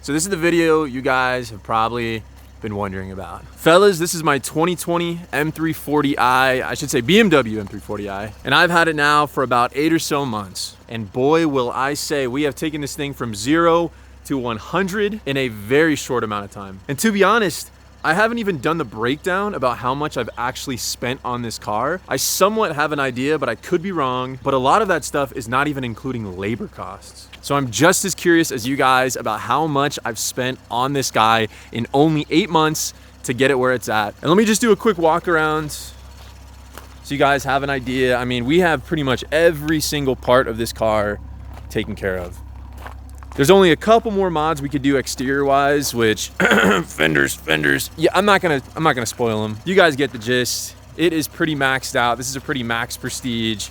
So this is the video you guys have probably been wondering about. Fellas, this is my 2020 M340i, I should say BMW M340i, and I've had it now for about 8 or so months. And boy, will I say, we have taken this thing from 0 to 100 in a very short amount of time. And to be honest, I haven't even done the breakdown about how much I've actually spent on this car. I somewhat have an idea, but I could be wrong. But a lot of that stuff is not even including labor costs. So I'm just as curious as you guys about how much I've spent on this guy in only 8 months to get it where it's at. And let me just do a quick walk around so you guys have an idea. I mean, we have pretty much every single part of this car taken care of. There's only a couple more mods we could do exterior wise, which fenders. Yeah, I'm not gonna spoil them. You guys get the gist. It is pretty maxed out. This is a pretty max prestige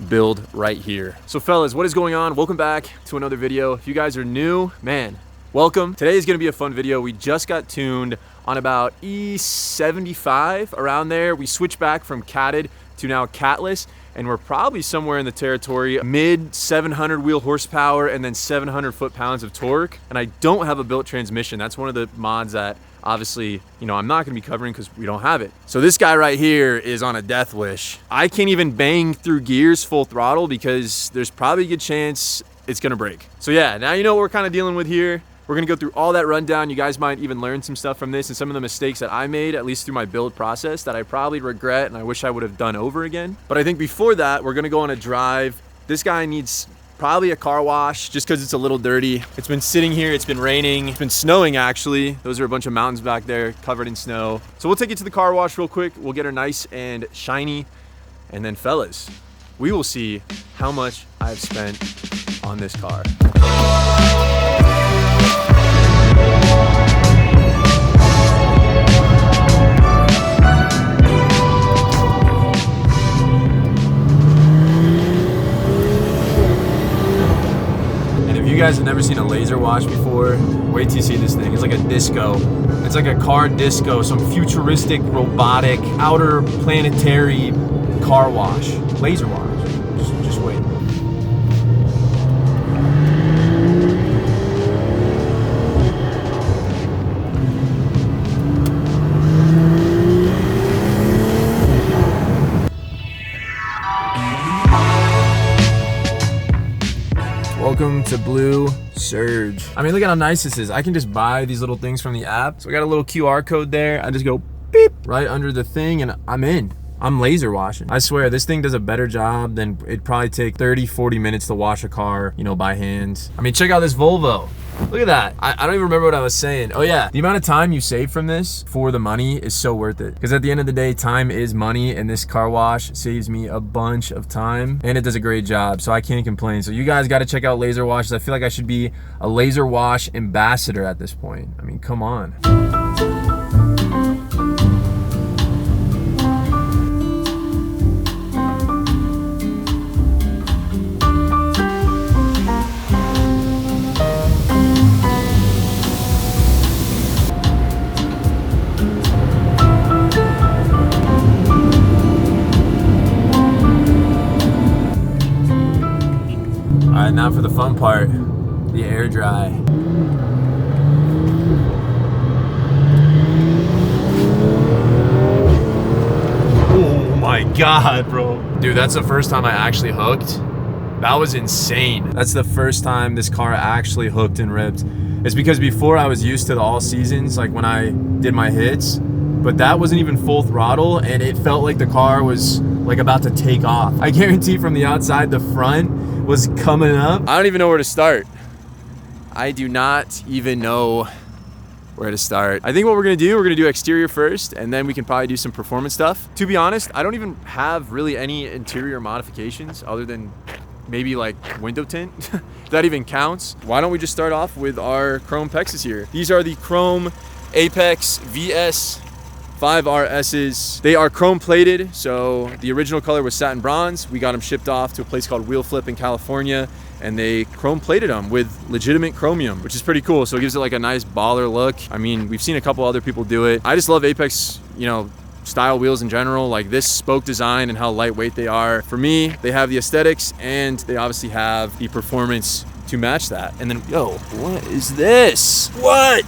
build right here. So fellas, what is going on? Welcome back to another video. If you guys are new, man, welcome. Today is gonna be a fun video. We just got tuned on about E75, around there. We switched back from catted to now catless, and we're probably somewhere in the territory mid 700 wheel horsepower and then 700 foot-pounds of torque. And I don't have a built transmission. That's one of the mods that obviously, you know, I'm not gonna be covering because we don't have it. So this guy right here is on a death wish. I can't even bang through gears full throttle because there's probably a good chance it's gonna break. So yeah, now you know what we're kind of dealing with here. We're gonna go through all that rundown. You guys might even learn some stuff from this and some of the mistakes that I made, at least through my build process, that I probably regret and I wish I would have done over again. But I think before that, we're gonna go on a drive. This guy needs probably a car wash just because it's a little dirty. It's been sitting here, it's been raining, it's been snowing actually. Those are a bunch of mountains back there covered in snow. So we'll take it to the car wash real quick. We'll get her nice and shiny. And then fellas, we will see how much I've spent on this car. If you guys have never seen a laser wash before, wait till you see this thing. It's like a disco. It's like a car disco, some futuristic, robotic, outer planetary car wash. Laser wash. Just wait. Welcome to Blue Surge. I mean, look at how nice this is. I can just buy these little things from the app. So I got a little QR code there. I just go beep right under the thing and I'm in. I'm laser washing. I swear, this thing does a better job than it'd probably take 30, 40 minutes to wash a car, you know, by hand. I mean, check out this Volvo. Look at that. I don't even remember what I was saying. Oh yeah, the amount of time you save from this for the money is so worth it. Because at the end of the day, time is money, and this car wash saves me a bunch of time, and it does a great job, so I can't complain. So you guys got to check out laser washes. I feel like I should be a laser wash ambassador at this point. I mean, come on. Now for the fun part, the air dry. Oh my God, bro. Dude, that's the first time I actually hooked. That was insane. That's the first time this car actually hooked and ripped. It's because before I was used to the all seasons, like when I did my hits, but that wasn't even full throttle and it felt like the car was like about to take off. I guarantee from the outside, the front was coming up. I don't even know where to start. I do not even know where to start. I think what we're gonna do exterior first, and then we can probably do some performance stuff. To be honest, I don't even have really any interior modifications other than maybe like window tint, if that even counts. Why don't we just start off with our chrome pexes here. These are the chrome Apex VS 5RSs. They are chrome plated, so the original color was satin bronze. We got them shipped off to a place called Wheel Flip in California, and they chrome plated them with legitimate chromium, which is pretty cool. So it gives it like a nice baller look. I mean, we've seen a couple other people do it. I just love Apex, you know, style wheels in general, like this spoke design and how lightweight they are. For me, they have the aesthetics and they obviously have the performance to match that. And then, yo, what is this? What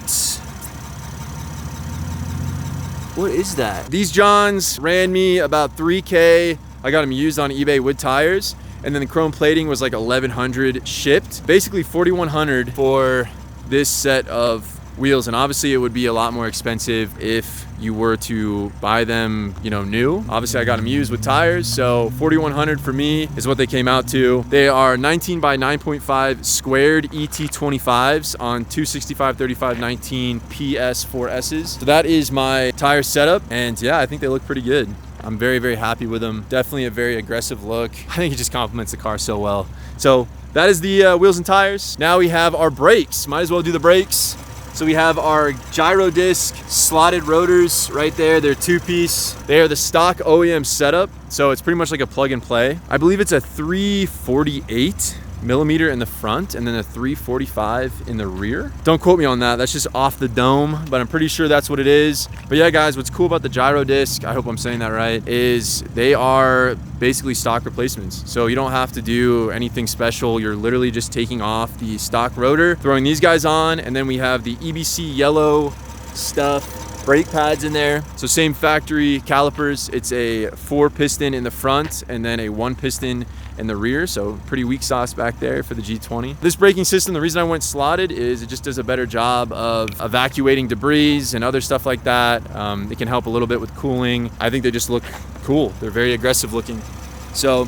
is that? These Johns ran me about 3K. I got them used on eBay with tires. And then the chrome plating was like 1,100 shipped. Basically 4,100 for this set of wheels. And obviously it would be a lot more expensive if you were to buy them, you know, new. Obviously I got them used with tires, so 4,100 for me is what they came out to. They are 19 by 9.5 squared ET25s on 265 35 19 PS4Ss. So that is my tire setup, and yeah, I think they look pretty good. I'm very, very happy with them. Definitely a very aggressive look. I think it just complements the car so well. So that is the wheels and tires. Now we have our brakes. Might as well do the brakes. So we have our GiroDisc slotted rotors right there. They're 2-piece. They are the stock OEM setup. So it's pretty much like a plug and play. I believe it's a 348 millimeter in the front and then a 345 in the rear. Don't quote me on that. That's just off the dome, but I'm pretty sure that's what it is. But yeah, guys, what's cool about the GiroDisc, I hope I'm saying that right, is they are basically stock replacements. So you don't have to do anything special. You're literally just taking off the stock rotor, throwing these guys on, and then we have the EBC yellow stuff, brake pads in there. So same factory calipers. It's a 4-piston in the front and then a 1-piston in the rear, so pretty weak sauce back there for the G20. This braking system, the reason I went slotted is it just does a better job of evacuating debris and other stuff like that. It can help a little bit with cooling. I think they just look cool. They're very aggressive looking. So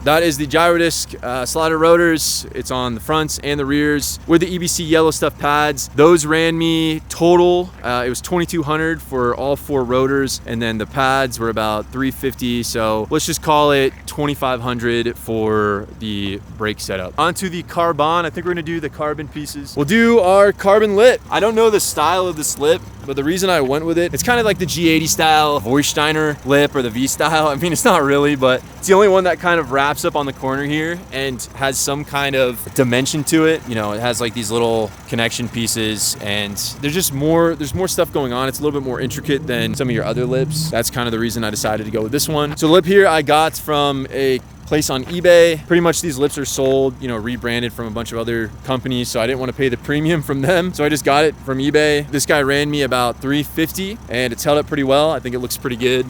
that is the GiroDisc slotted rotors. It's on the fronts and the rears with the EBC yellow stuff pads. Those ran me total, it was 2,200 for all 4 rotors, and then the pads were about 350. So let's just call it 2,500 for the brake setup. Onto the carbon. I think we're gonna do the carbon pieces. We'll do our carbon lip. I don't know the style of this lip, but the reason I went with it, it's kind of like the G80 style Vorshlag lip or the V style. I mean, it's not really, but it's the only one that kind of wraps up on the corner here and has some kind of dimension to it. You know, it has like these little connection pieces, and there's more stuff going on. It's a little bit more intricate than some of your other lips. That's kind of the reason I decided to go with this one. So the lip here I got from a place on eBay. Pretty much these lips are sold, you know, rebranded from a bunch of other companies, so I didn't want to pay the premium from them, so I just got it from eBay. This guy ran me about $350 and it's held up pretty well. I think it looks pretty good,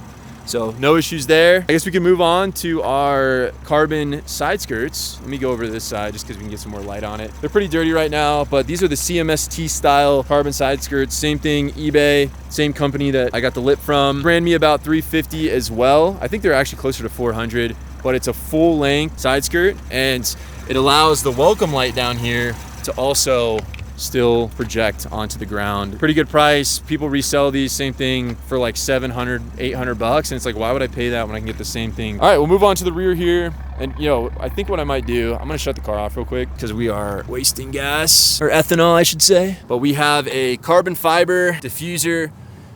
so no issues there. I guess we can move on to our carbon side skirts. Let me go over to this side just because we can get some more light on it. They're pretty dirty right now, but these are the CMST style carbon side skirts. Same thing, eBay, same company that I got the lip from. Ran me about $350 as well. I think they're actually closer to $400. But it's a full length side skirt, and it allows the welcome light down here to also still project onto the ground. Pretty good price. People resell these, same thing, for like $700, $800, and it's like, why would I pay that when I can get the same thing? All right, we'll move on to the rear here. And you know, I think what I might do, I'm gonna shut the car off real quick because we are wasting gas, or ethanol, I should say. But we have a carbon fiber diffuser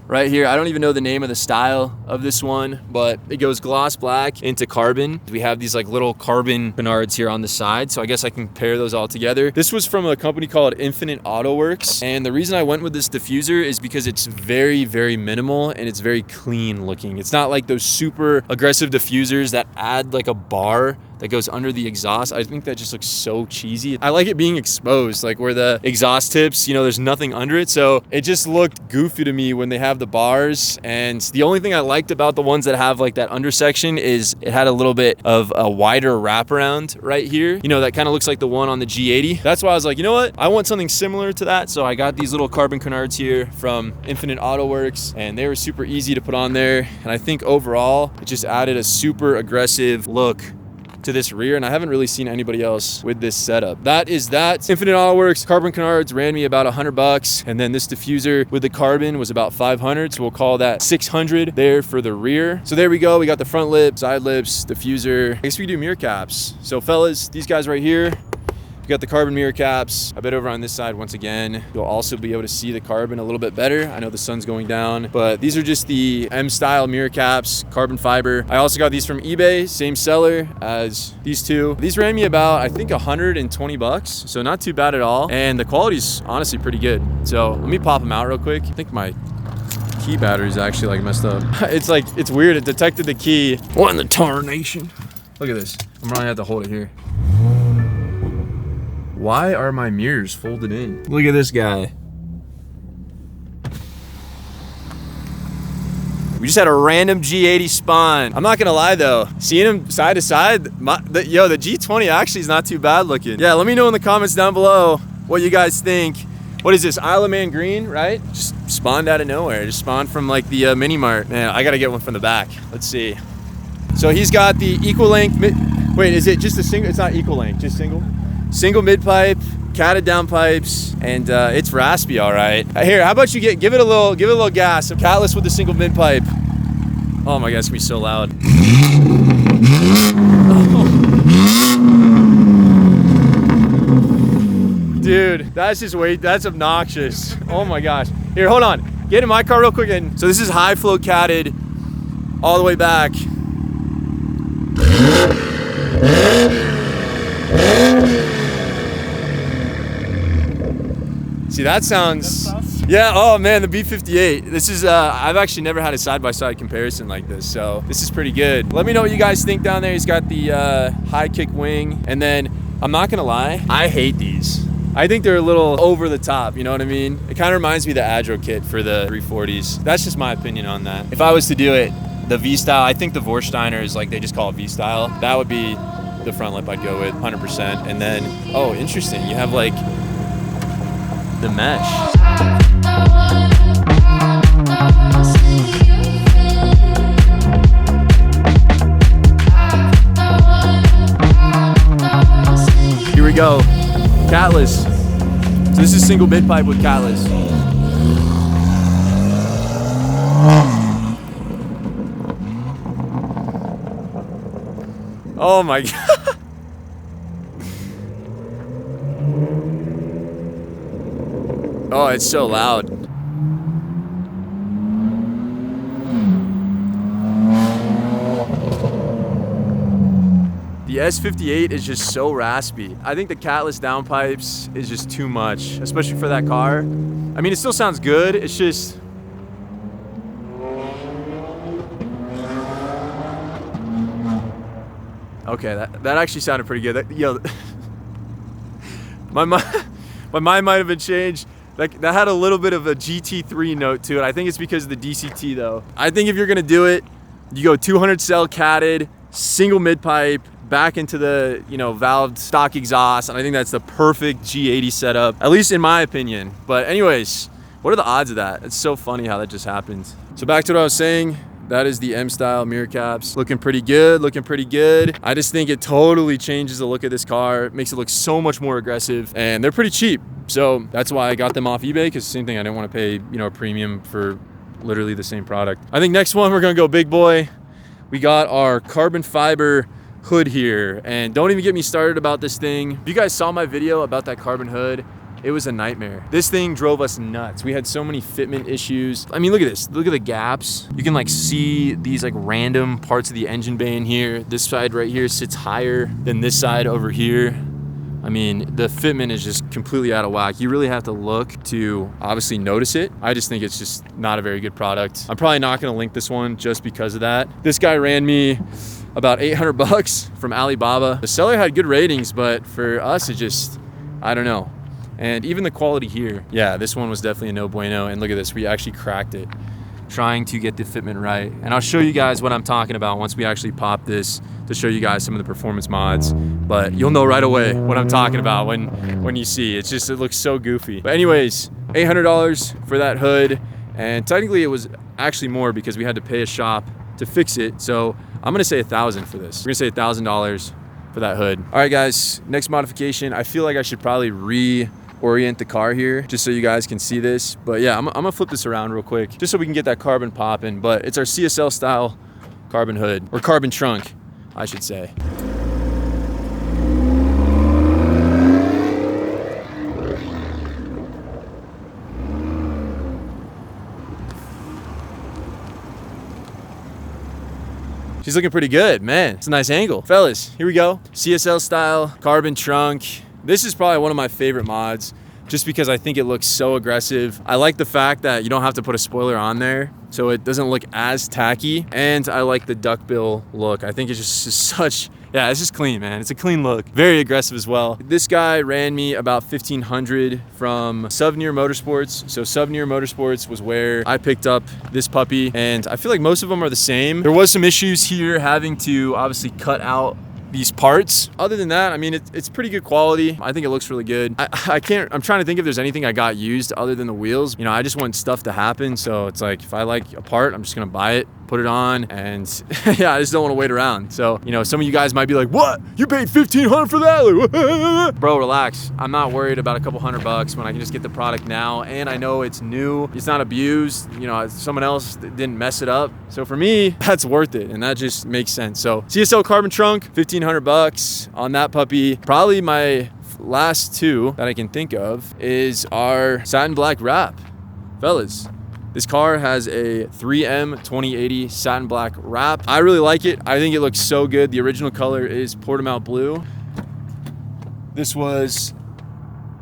right here. I don't even know the name of the style of this one, but it goes gloss black into carbon. We have these like little carbon canards here on the side, so I guess I can pair those all together. This was from a company called Infinite Auto Works, and the reason I went with this diffuser is because it's very, very minimal and it's very clean looking. It's not like those super aggressive diffusers that add like a bar that goes under the exhaust. I think that just looks so cheesy. I like it being exposed, like where the exhaust tips, you know, there's nothing under it. So it just looked goofy to me when they have the bars. And the only thing I liked about the ones that have like that undersection is it had a little bit of a wider wraparound right here. You know, that kind of looks like the one on the G80. That's why I was like, you know what? I want something similar to that. So I got these little carbon canards here from Infinite Auto Works, and they were super easy to put on there. And I think overall, it just added a super aggressive look to this rear, and I haven't really seen anybody else with this setup. That is that. Infinite Auto Works carbon canards ran me about $100, and then this diffuser with the carbon was about $500, so we'll call that $600 there for the rear. So there we go. We got the front lip, side lips, diffuser. I guess we can do mirror caps. So fellas, these guys right here, we got the carbon mirror caps. A bit over on this side once again. You'll also be able to see the carbon a little bit better. I know the sun's going down, but these are just the M style mirror caps, carbon fiber. I also got these from eBay, same seller as these two. These ran me about, I think, $120, so not too bad at all. And the quality's honestly pretty good. So let me pop them out real quick. I think my key battery is actually like messed up. It's weird. It detected the key. What in the tarnation? Look at this. I'm gonna have to hold it here. Why are my mirrors folded in? Look at this guy. We just had a random G80 spawn. I'm not gonna lie though, seeing them side to side, the G20 actually is not too bad looking. Yeah, let me know in the comments down below what you guys think. What is this, Isle of Man green, right? Just spawned out of nowhere. Just spawned from like the mini mart. Man, I gotta get one from the back. Let's see. So he's got the equal length wait, is it just a single? It's not equal length, just single? Single mid pipe, catted down pipes, and it's raspy, all right. Here, how about you give it a little gas. A catless with the single mid pipe. Oh my God, it's gonna be so loud. Dude, that's just that's obnoxious. Oh my gosh. Here, hold on. Get in my car real quick. And so this is high flow catted all the way back. See, that sounds, yeah, oh man, the B58. This is, I've actually never had a side-by-side comparison like this, so this is pretty good. Let me know what you guys think down there. He's got the high kick wing, and then, I'm not gonna lie, I hate these. I think they're a little over the top, you know what I mean? It kind of reminds me of the Agro kit for the 340s. That's just my opinion on that. If I was to do it, the V-style, I think the Vorshlag is like, they just call it V-style. That would be the front lip I'd go with, 100%. And then, oh, interesting, you have like the mesh. Here we go. Catless. So this is single mid pipe with catless. Oh my God. Oh, it's so loud. The S58 is just so raspy. I think the catless downpipes is just too much, especially for that car. I mean, it still sounds good. It's just, okay, that actually sounded pretty good. Yo, my mind might have been changed. Like, that had a little bit of a GT3 note to it. I think it's because of the DCT though. I think if you're gonna do it, you go 200 cell catted, single mid pipe, back into the, you know, valved stock exhaust, and I think that's the perfect G80 setup, at least in my opinion. But anyways, what are the odds of that? It's so funny how that just happened. So back to what I was saying, that is the M style mirror caps. Looking pretty good, looking pretty good. I just think it totally changes the look of this car. It makes it look so much more aggressive, and they're pretty cheap. So that's why I got them off eBay, because same thing, I didn't want to pay, you know, a premium for literally the same product. I think next one, we're gonna go big boy. We got our carbon fiber hood here, and don't even get me started about this thing. If you guys saw my video about that carbon hood, it was a nightmare. This thing drove us nuts. We had so many fitment issues. I mean, look at this. Look at the gaps. You can like see these like random parts of the engine bay in here. This side right here sits higher than this side over here. I mean, the fitment is just completely out of whack. You really have to look to obviously notice it. I just think it's just not a very good product. I'm probably not gonna link this one just because of that. This guy ran me about 800 bucks from Alibaba. The seller had good ratings, but for us, it just, I don't know. And even the quality here, yeah, this one was definitely a no bueno. And look at this, we actually cracked it, trying to get the fitment right. And I'll show you guys what I'm talking about once we actually pop this, to show you guys some of the performance mods. But you'll know right away what I'm talking about when you see. It's just, it looks so goofy. But anyways, $800 for that hood. And technically it was actually more because we had to pay a shop to fix it. So I'm gonna say $1,000 for this. We're gonna say $1,000 for that hood. All right guys, next modification. I feel like I should probably reorient the car here just so you guys can see this. But yeah, I'm gonna flip this around real quick just so we can get that carbon popping. But it's our CSL style carbon hood, or carbon trunk, I should say. She's looking pretty good, man. It's a nice angle. Fellas, here we go. CSL style, carbon trunk. This is probably one of my favorite mods just because I think it looks so aggressive. I like the fact that you don't have to put a spoiler on there, so it doesn't look as tacky. And I like the duckbill look. I think it's just such yeah, it's just clean, man. It's a clean look. Very aggressive as well. This guy ran me about $1,500 from Souvenir Motorsports. So Souvenir Motorsports was where I picked up this puppy, and I feel like most of them are the same. There was some issues here having to obviously cut out these parts. Other than that, I mean, it's pretty good quality. I think it looks really good. I'm trying to think if there's anything I got used other than the wheels. You know, I just want stuff to happen. So it's like, if I like a part, I'm just gonna buy it, put it on, and yeah, I just don't want to wait around. So, you know, some of you guys might be like, what? You paid $1,500 for that? Bro, relax. I'm not worried about a couple $100 when I can just get the product now. And I know it's new, it's not abused. You know, someone else didn't mess it up. So for me, that's worth it. And that just makes sense. So CSL carbon trunk, $1,500 on that puppy. Probably my last two that I can think of is our satin black wrap. Fellas, this car has a 3M 2080 satin black wrap. I really like it. I think it looks so good. The original color is Portimao blue. This was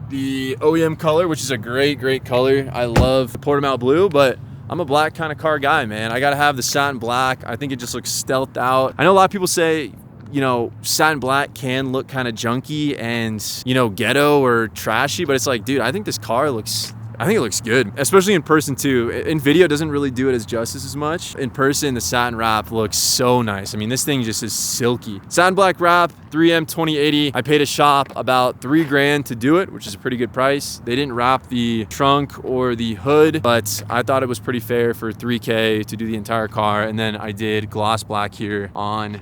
the OEM color, which is a great color. I love Portimao blue, but I'm a black kind of car guy, man. I gotta have the satin black. I think it just looks stealthed out. I know a lot of people say, you know, satin black can look kind of junky and, you know, ghetto or trashy, but it's like, dude, I think this car looks, I think it looks good, especially in person too. In video, it doesn't really do it as justice as much. In person, the satin wrap looks so nice. I mean, this thing just is silky. Satin black wrap, 3M 2080. I paid a shop about $3 grand to do it, which is a pretty good price. They didn't wrap the trunk or the hood, but I thought it was pretty fair for $3K to do the entire car. And then I did gloss black here on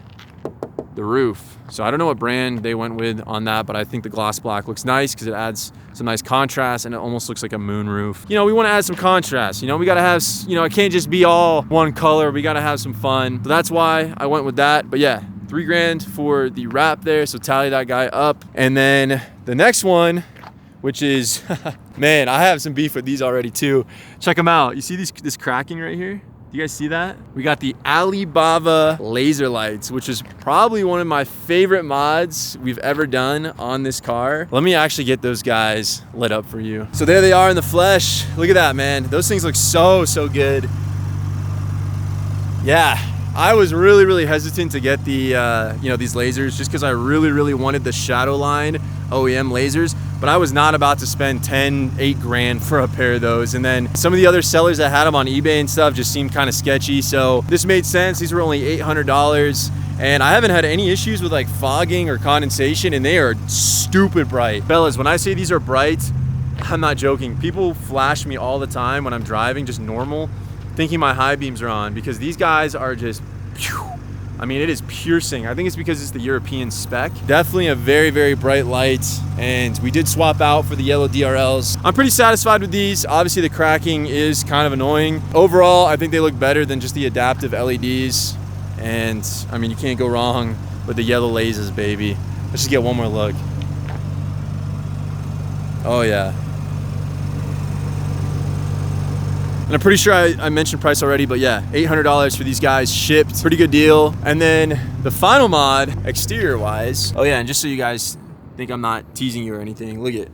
the roof. So I don't know what brand they went with on that, but I think the gloss black looks nice because it adds some nice contrast and it almost looks like a moon roof. You know, we want to add some contrast. You know, we got to have, you know, it can't just be all one color. We got to have some fun. So that's why I went with that. But yeah, $3 grand for the wrap there. So tally that guy up. And then the next one, which is, man, I have some beef with these already too. Check them out. You see this cracking right here? Do you guys see that? We got the Alibaba Laser Lights, which is probably one of my favorite mods we've ever done on this car. Let me actually get those guys lit up for you. So there they are in the flesh. Look at that, man. Those things look so good. Yeah, I was really hesitant to get the, you know, these lasers just because I really wanted the Shadowline OEM lasers, but I was not about to spend $8 grand for a pair of those. And then some of the other sellers that had them on eBay and stuff just seemed kind of sketchy. So this made sense. These were only $800. And I haven't had any issues with like fogging or condensation, and they are stupid bright. Fellas, when I say these are bright, I'm not joking. People flash me all the time when I'm driving, just normal, thinking my high beams are on, because these guys are just, I mean, it is piercing. I think it's because it's the European spec. Definitely a very bright light, and we did swap out for the yellow DRLs. I'm pretty satisfied with these. Obviously, the cracking is kind of annoying. Overall, I think they look better than just the adaptive LEDs, and I mean, you can't go wrong with the yellow lasers, baby. Let's just get one more look. Oh yeah. And I'm pretty sure I mentioned price already, but yeah, $800 for these guys shipped. Pretty good deal. And then the final mod, exterior wise. Oh yeah, and just so you guys think I'm not teasing you or anything, look at it.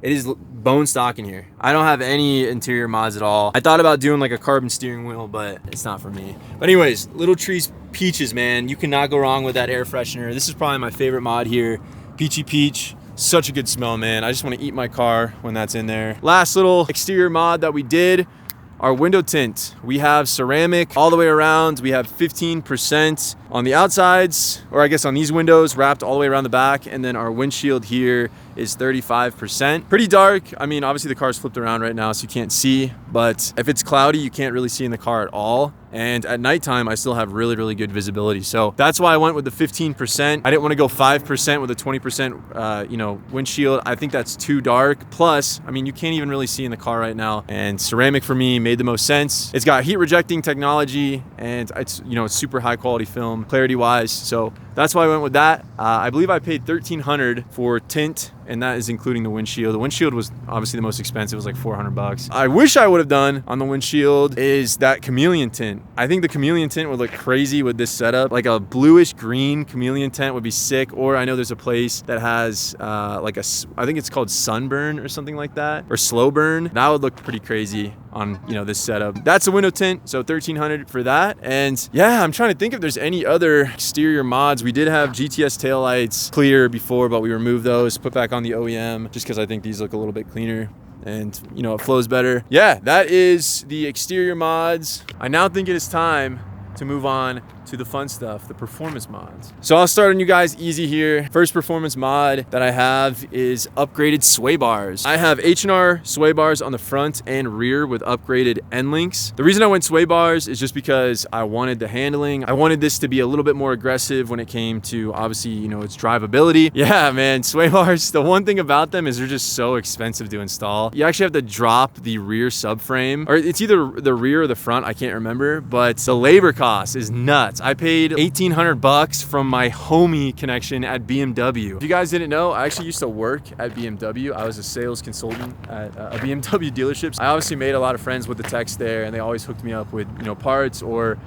It is bone stock in here. I don't have any interior mods at all. I thought about doing like a carbon steering wheel, but it's not for me. But anyways, Little Trees Peaches, man. You cannot go wrong with that air freshener. This is probably my favorite mod here. Peachy Peach. Such a good smell, man. I just want to eat my car when that's in there. Last little exterior mod that we did, our window tint. We have ceramic all the way around. We have 15% on the outsides, or I guess on these windows, wrapped all the way around the back. And then our windshield here is 35%. Pretty dark. I mean, obviously the car's flipped around right now, so you can't see, but if it's cloudy, you can't really see in the car at all. And at nighttime, I still have really good visibility. So that's why I went with the 15%. I didn't want to go 5% with a 20%, you know, windshield. I think that's too dark. Plus, I mean, you can't even really see in the car right now. And ceramic for me made the most sense. It's got heat rejecting technology, and it's, you know, it's super high quality film, clarity wise. So that's why I went with that. I believe I paid $1,300 for tint, and that is including the windshield. The windshield was obviously the most expensive. It was like $400. I wish I would have done on the windshield is that chameleon tint. I think the chameleon tint would look crazy with this setup. Like a bluish green chameleon tint would be sick. Or I know there's a place that has like I think it's called sunburn or something like that, or slow burn. That would look pretty crazy. on, you know, this setup. That's a window tint, so $1,300 for that. And yeah, I'm trying to think if there's any other exterior mods. We did have GTS taillights clear before, but we removed those, put back on the OEM, just because I think these look a little bit cleaner and, you know, it flows better. Yeah, that is the exterior mods. I now think it is time to move on to the fun stuff, the performance mods. So I'll start on you guys easy here. First performance mod that I have is upgraded sway bars. I have H&R Sway Bars on the front and rear with upgraded end links. The reason I went sway bars is just because I wanted the handling. I wanted this to be a little bit more aggressive when it came to, obviously, you know, its drivability. Yeah, man, sway bars, the one thing about them is they're just so expensive to install. You actually have to drop the rear subframe, or it's either the rear or the front, I can't remember, but the labor cost is nuts. I paid $1,800 from my homie connection at BMW. If you guys didn't know, I actually used to work at BMW. I was a sales consultant at a BMW dealership. I obviously made a lot of friends with the techs there, and they always hooked me up with, you know, parts or,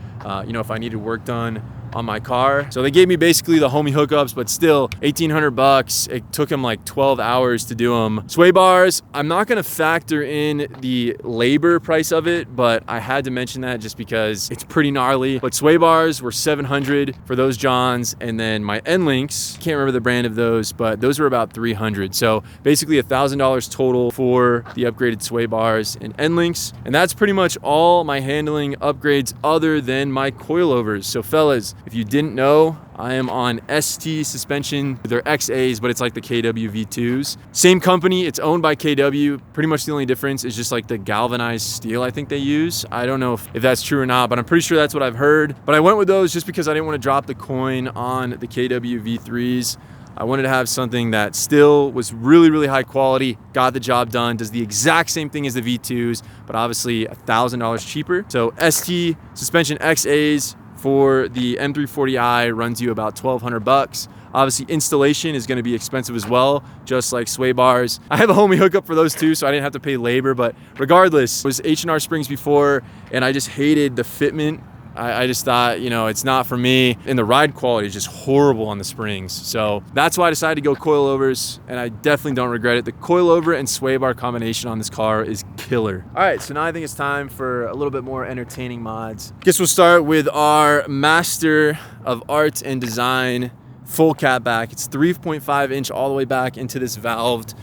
you know, if I needed work done on my car. So they gave me basically the homie hookups, but still $1,800. It took them like 12 hours to do them. Sway bars, I'm not gonna factor in the labor price of it, but I had to mention that just because it's pretty gnarly. But sway bars were $700 for those Johns, and then my end links, can't remember the brand of those, but those were about $300. So basically $1,000 total for the upgraded sway bars and end links. And that's pretty much all my handling upgrades other than my coilovers. So fellas, if you didn't know, I am on ST suspension. They're XAs, but it's like the KW V2s. Same company, it's owned by KW. Pretty much the only difference is just like the galvanized steel I think they use. I don't know if that's true or not, but I'm pretty sure that's what I've heard. But I went with those just because I didn't want to drop the coin on the KW V3s. I wanted to have something that still was really, really high quality, got the job done, does the exact same thing as the V2s, but obviously $1,000 cheaper. So ST suspension XAs for the M340i runs you about $1,200. Obviously installation is going to be expensive as well, just like sway bars. I have a homie hookup for those too, so I didn't have to pay labor, but regardless, it was H&R springs before, and I just hated the fitment. I just thought, you know, it's not for me, and the ride quality is just horrible on the springs. So that's why I decided to go coilovers, and I definitely don't regret it. The coilover and sway bar combination on this car is killer. All right, so now I think it's time for a little bit more entertaining mods. Guess we'll start with our Master of Art and Design full cat back. It's 3.5 inch all the way back into this valved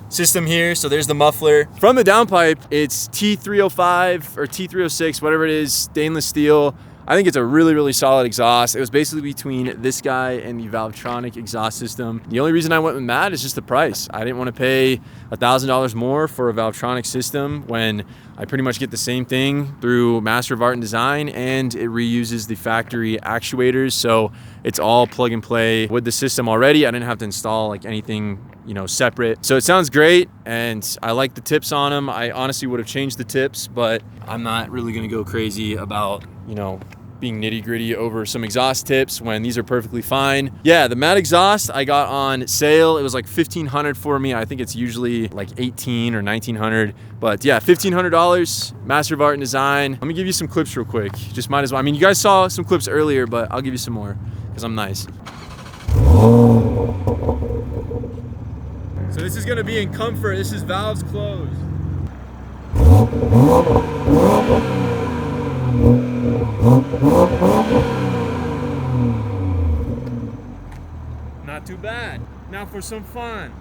system here. So there's the muffler. From the downpipe, it's T305 or T306, whatever it is, stainless steel. I think it's a really, really solid exhaust. It was basically between this guy and the Valvetronic exhaust system. The only reason I went with matte is just the price. I didn't want to pay $1,000 more for a Valvetronic system when I pretty much get the same thing through Master of Art and Design, and it reuses the factory actuators. So it's all plug and play with the system already. I didn't have to install like anything, you know, separate. So it sounds great, and I like the tips on them. I honestly would have changed the tips, but I'm not really gonna go crazy about, you know, being nitty gritty over some exhaust tips when these are perfectly fine. Yeah, the matte exhaust I got on sale. It was like $1,500 for me. I think it's usually like $1,800 or $1,900, but yeah, $1,500, Master of Art and Design. Let me give you some clips real quick. Just might as well. I mean, you guys saw some clips earlier, but I'll give you some more because I'm nice. So this is gonna be in comfort. This is valves closed. Not too bad. Now for some fun.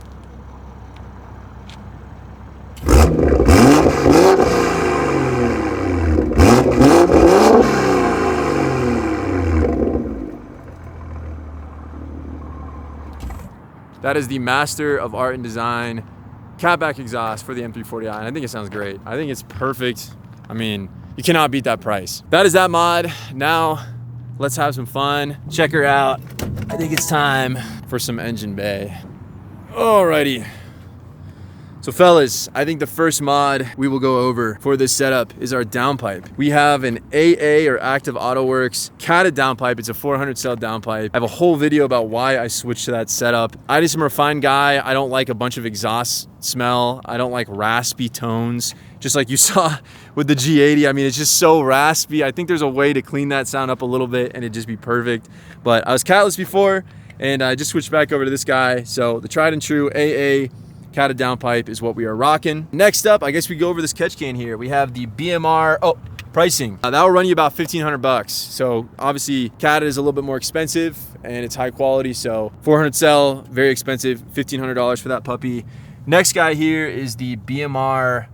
That is the Master of Art and Design catback exhaust for the M340i, and I think it sounds great. I think it's perfect. I mean, you cannot beat that price. That is that mod. Now, let's have some fun. Check her out. I think it's time for some engine bay. Alrighty. So fellas, I think the first mod we will go over for this setup is our downpipe. We have an AA or Active Auto Works catted downpipe. It's a 400 cell downpipe. I have a whole video about why I switched to that setup. I just am a refined guy. I don't like a bunch of exhaust smell. I don't like raspy tones. Just like you saw with the G80. I mean, it's just so raspy. I think there's a way to clean that sound up a little bit and it'd just be perfect. But I was catless before and I just switched back over to this guy. So the tried and true AA catted downpipe is what we are rocking. Next up, I guess we go over this catch can here. We have the BMR, pricing. That will run you about 1,500 bucks. So obviously catted is a little bit more expensive and it's high quality. So 400 cell, very expensive, $1,500 for that puppy. Next guy here is the BMR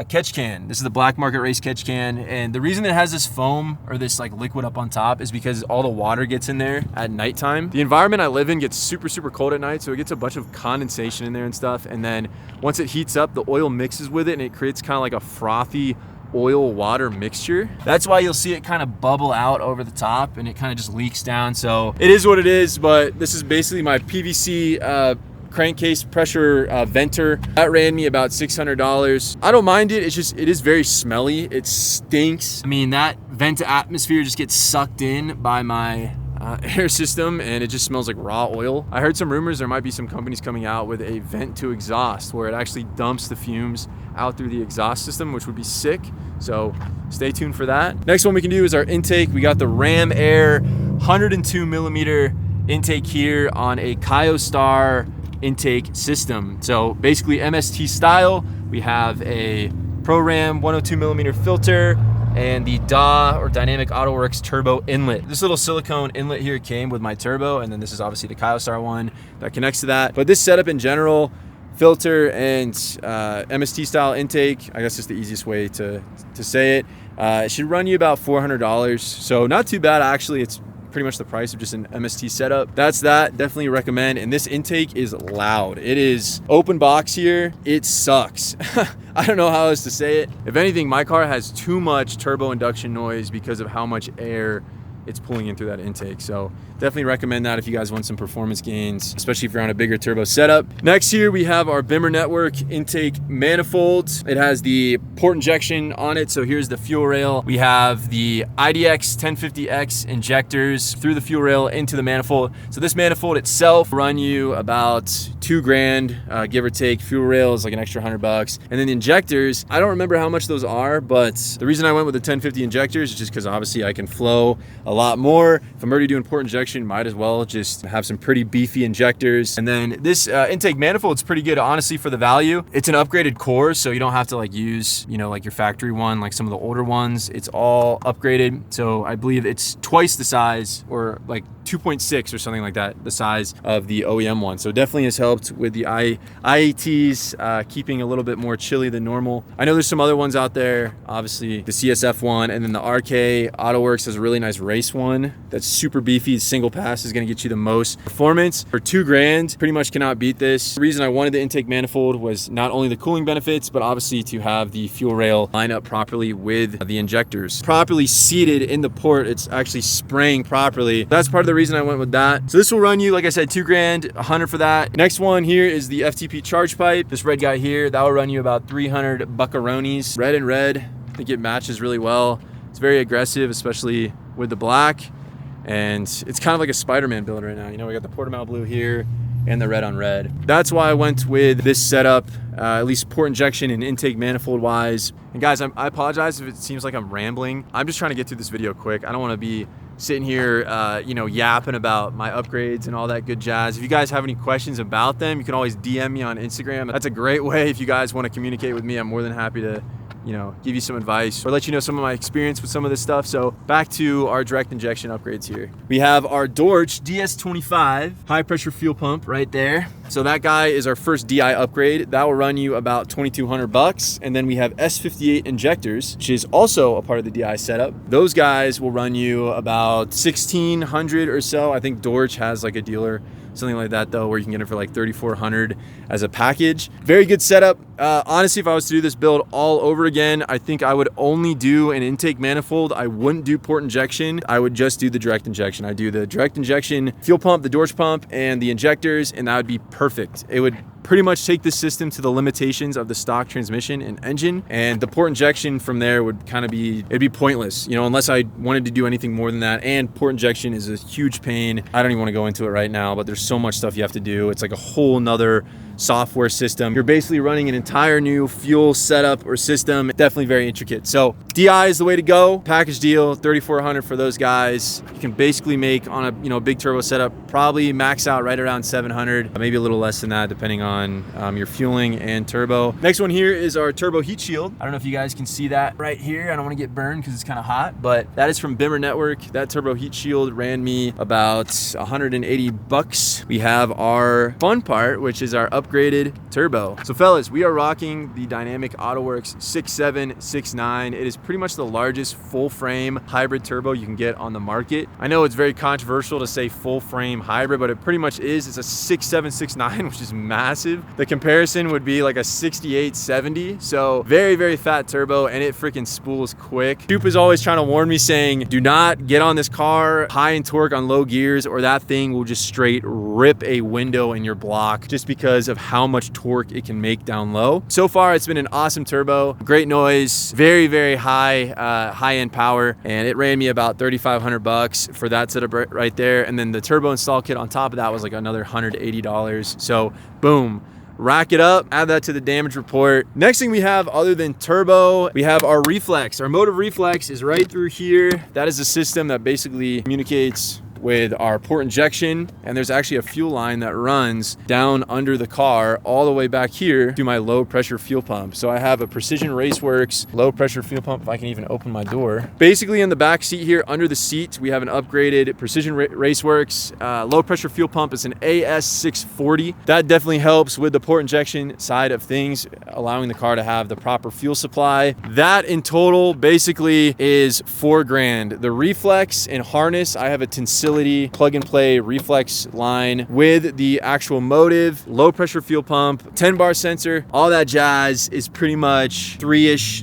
catch can. This is the black market race catch can, and the reason it has this foam or this like liquid up on top is because all the water gets in there at nighttime. The environment I live in gets super cold at night, so it gets a bunch of condensation in there and stuff, and then once it heats up, the oil mixes with it and it creates kind of like a frothy oil water mixture. That's why you'll see it kind of bubble out over the top and it kind of just leaks down. So it is what it is, but this is basically my PVC crankcase pressure venter. That ran me about $600. I don't mind it. It's just, it is very smelly. It stinks. I mean, that vent to atmosphere just gets sucked in by my air system and it just smells like raw oil. I heard some rumors there might be some companies coming out with a vent to exhaust where it actually dumps the fumes out through the exhaust system, which would be sick. So stay tuned for that. Next one we can do is our intake. We got the RamAir 102 millimeter intake here on a KyoStar intake system. So basically MST style. We have a ProRam 102 millimeter filter and the DAW or Dynamic AutoWorks turbo inlet. This little silicone inlet here came with my turbo, and then this is obviously the KyoStar one that connects to that. But this setup in general, filter and MST style intake, I guess is the easiest way to say it. It should run you about $400. So not too bad actually. It's pretty much the price of just an MST setup. That's that. Definitely recommend. And this intake is loud. It is open box here. It sucks. I don't know how else to say it. If anything, my car has too much turbo induction noise because of how much air it's pulling in through that intake. So definitely recommend that if you guys want some performance gains, especially if you're on a bigger turbo setup. Next here we have our Bimmer Network intake manifold. It has the port injection on it. So here's the fuel rail. We have the IDX 1050X injectors through the fuel rail into the manifold. So this manifold itself run you about $2,000, give or take. Fuel rail is like an extra $100. And then the injectors, I don't remember how much those are, but the reason I went with the 1050 injectors is just because obviously I can flow a lot more. If I'm already doing port injection, might as well just have some pretty beefy injectors. And then this intake manifold is pretty good, honestly, for the value. It's an upgraded core, so you don't have to like use, you know, like your factory one, like some of the older ones. It's all upgraded. So I believe it's twice the size, or like 2.6 or something like that, the size of the OEM one. So definitely has helped with the IATs keeping a little bit more chilly than normal. I know there's some other ones out there, obviously the CSF one, and then the RK AutoWorks has a really nice race one that's super beefy. Single pass is going to get you the most performance for $2,000. Pretty much cannot beat this. The reason I wanted the intake manifold was not only the cooling benefits, but obviously to have the fuel rail line up properly with the injectors properly seated in the port. It's actually spraying properly. That's part of the reason I went with that. So this will run you, like I said, $2,000, $100 for that. Next one here is the FTP charge pipe. This red guy here, that will run you about 300 buckaronis. Red and red, I think it matches really well. It's very aggressive, especially with the black. And it's kind of like a Spider-Man build right now. You know, we got the Portimao blue here and the red on red. That's why I went with this setup, at least port injection and intake manifold wise. And guys, I apologize if it seems like I'm rambling. I'm just trying to get through this video quick. I don't want to be sitting here, you know, yapping about my upgrades and all that good jazz. If you guys have any questions about them, you can always DM me on Instagram. That's a great way if you guys want to communicate with me. I'm more than happy to, you know, give you some advice or let you know some of my experience with some of this stuff. So back to our direct injection upgrades here. We have our Dorch DS25 high pressure fuel pump right there. So that guy is our first DI upgrade. That will run you about $2,200. And then we have S58 injectors, which is also a part of the DI setup. Those guys will run you about $1,600 or so. I think Dorch has like a dealer, something like that though, where you can get it for like $3,400 as a package. Very good setup. Honestly, if I was to do this build all over again, I think I would only do an intake manifold. I wouldn't do port injection. I would just do the direct injection. I do the direct injection fuel pump, the Dorch pump, and the injectors, and that would be perfect. It would pretty much take the system to the limitations of the stock transmission and engine, and the port injection from there would kind of be, it'd be pointless, you know, unless I wanted to do anything more than that. And port injection is a huge pain. I don't even want to go into it right now, but there's so much stuff you have to do. It's like a whole nother software system. You're basically running an entire new fuel setup or system. Definitely very intricate. So DI is the way to go. Package deal, $3,400 for those guys. You can basically make on a big turbo setup, probably max out right around $700, maybe a little less than that depending on your fueling and turbo. Next one here is our turbo heat shield. I don't know if you guys can see that right here. I don't want to get burned because it's kind of hot, but that is from Bimmer Network. That turbo heat shield ran me about $180. We have our fun part, which is our upgraded turbo. So fellas, we are rocking the Dynamic AutoWorks 6769. It is pretty much the largest full frame hybrid turbo you can get on the market. I know it's very controversial to say full frame hybrid, but it pretty much is. It's a 6769, which is massive. The comparison would be like a 6870. So very, very fat turbo, and it freaking spools quick. Coop is always trying to warn me saying, do not get on this car high in torque on low gears or that thing will just straight rip a window in your block just because of how much torque it can make down low. So far, it's been an awesome turbo, great noise, very, very high-end power, and it ran me about $3,500 for that setup right there. And then the turbo install kit on top of that was like another $180. So boom. Rack it up, add that to the damage report. Next thing we have, other than turbo, we have our reflex. Our motive reflex is right through here. That is a system that basically communicates with our port injection, and there's actually a fuel line that runs down under the car all the way back here to my low pressure fuel pump. So I have a Precision Raceworks low pressure fuel pump, if I can even open my door. Basically in the back seat here, under the seat, we have an upgraded Precision Raceworks low pressure fuel pump. It's an AS640. That definitely helps with the port injection side of things, allowing the car to have the proper fuel supply. That in total basically is $4,000. The reflex and harness, I have a Tint plug and play reflex line with the actual motive, low pressure fuel pump, 10 bar sensor, all that jazz is pretty much $3-ish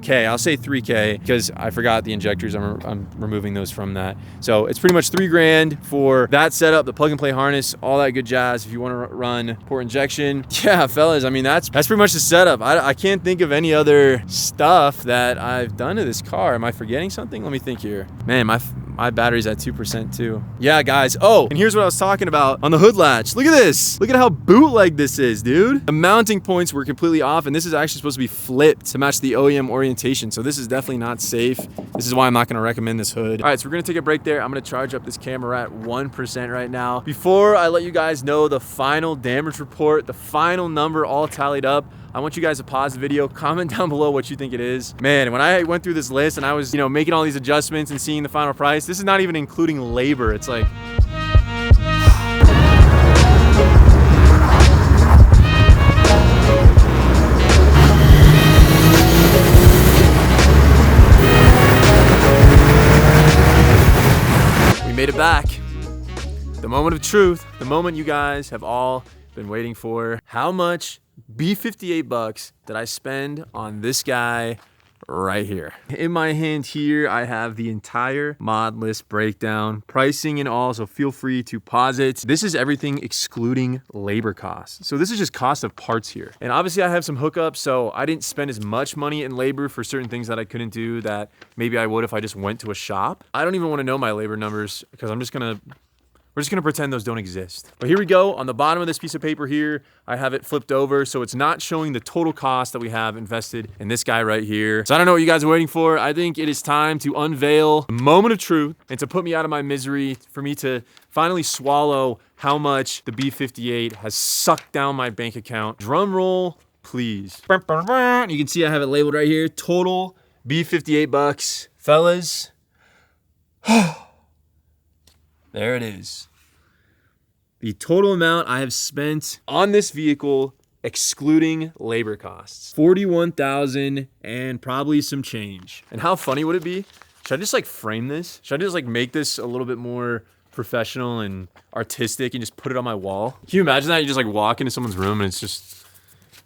K. I'll say $3K because I forgot the injectors. I'm removing those from that. So it's pretty much $3,000 for that setup, the plug and play harness, all that good jazz. If you want to run port injection, yeah, fellas, I mean, that's pretty much the setup. I can't think of any other stuff that I've done to this car. Am I forgetting something? Let me think here. Man, my battery's at 2% too. Yeah, guys. Oh, and here's what I was talking about on the hood latch. Look at this. Look at how bootleg this is, dude. The mounting points were completely off, and this is actually supposed to be flipped to match the OEM orientation. So this is definitely not safe. This is why I'm not gonna recommend this hood. All right, so we're gonna take a break there. I'm gonna charge up this camera at 1% right now. Before I let you guys know the final damage report, the final number all tallied up, I want you guys to pause the video, comment down below what you think it is. Man, when I went through this list and I was, making all these adjustments and seeing the final price, this is not even including labor. It's like, we made it back. The moment of truth, the moment you guys have all been waiting for. How much $58 did I spend on this guy right here? In my hand here, I have the entire mod list breakdown, pricing and all, so feel free to pause it. This is everything excluding labor costs. So this is just cost of parts here. And obviously I have some hookups, so I didn't spend as much money in labor for certain things that I couldn't do that maybe I would if I just went to a shop. I don't even want to know my labor numbers because we're just gonna pretend those don't exist. But here we go. On the bottom of this piece of paper here, I have it flipped over, so it's not showing the total cost that we have invested in this guy right here. So I don't know what you guys are waiting for. I think it is time to unveil the moment of truth and to put me out of my misery, for me to finally swallow how much the B58 has sucked down my bank account. Drum roll, please. You can see I have it labeled right here. Total B58 fellas. There it is. The total amount I have spent on this vehicle, excluding labor costs, $41,000 and probably some change. And how funny would it be? Should I just frame this? Should I just make this a little bit more professional and artistic and just put it on my wall? Can you imagine that? You just walk into someone's room and it's just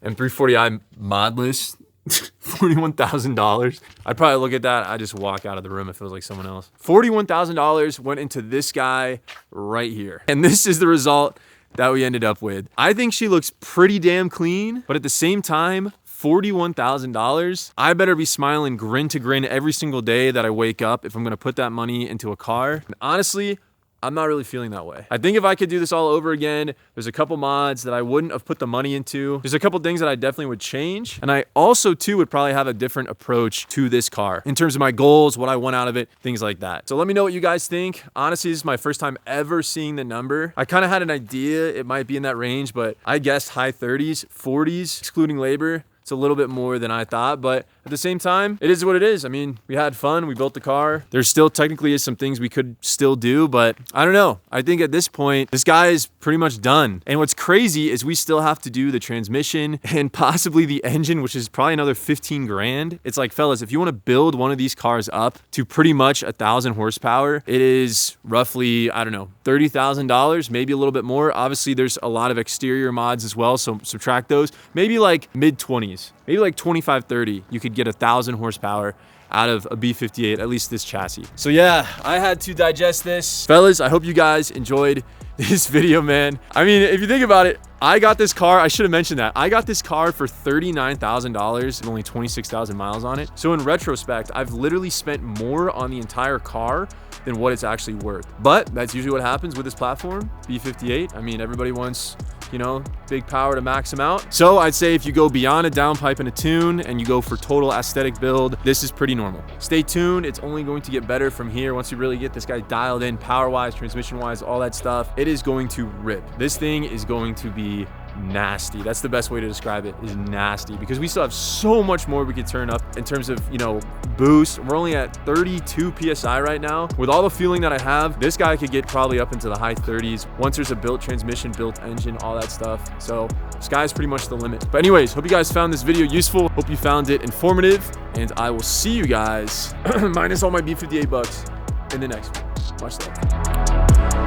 M340i mod list. $41,000. I'd probably look at that. I just walk out of the room if it was someone else. $41,000 went into this guy right here. And this is the result that we ended up with. I think she looks pretty damn clean, but at the same time, $41,000. I better be smiling grin to grin every single day that I wake up if I'm gonna put that money into a car. And honestly, I'm not really feeling that way. I think if I could do this all over again, there's a couple mods that I wouldn't have put the money into. There's a couple things that I definitely would change. And I also too would probably have a different approach to this car in terms of my goals, what I want out of it, things like that. So let me know what you guys think. Honestly, this is my first time ever seeing the number. I kind of had an idea it might be in that range, but I guessed high 30s, 40s, excluding labor. It's a little bit more than I thought, but at the same time, it is what it is. I mean, we had fun, we built the car. There still technically is some things we could still do, but I don't know. I think at this point, this guy is pretty much done. And what's crazy is we still have to do the transmission and possibly the engine, which is probably another 15 grand. It's like, fellas, if you want to build one of these cars up to pretty much 1,000 horsepower, it is roughly, I don't know, $30,000, maybe a little bit more. Obviously, there's a lot of exterior mods as well, so subtract those. Maybe like mid-20s. Maybe like 25, 30, you could get 1,000 horsepower out of a B58, at least this chassis. So yeah, I had to digest this. Fellas, I hope you guys enjoyed this video, man. I mean, if you think about it, I got this car, I should have mentioned that. I got this car for $39,000 and only 26,000 miles on it. So in retrospect, I've literally spent more on the entire car than what it's actually worth. But that's usually what happens with this platform, B58. I mean, everybody wants, you know, big power to max them out. So I'd say if you go beyond a downpipe and a tune and you go for total aesthetic build, this is pretty normal. Stay tuned, it's only going to get better from here. Once you really get this guy dialed in, power-wise, transmission-wise, all that stuff, it is going to rip. This thing is going to be nasty. That's the best way to describe it, is nasty, because we still have so much more we could turn up in terms of, you know, boost. We're only at 32 PSI right now. With all the fueling that I have, this guy could get probably up into the high 30s once there's a built transmission, built engine, all that stuff. So sky's pretty much the limit. But anyways, hope you guys found this video useful. Hope you found it informative, and I will see you guys minus all my B58 bucks in the next one. Much love.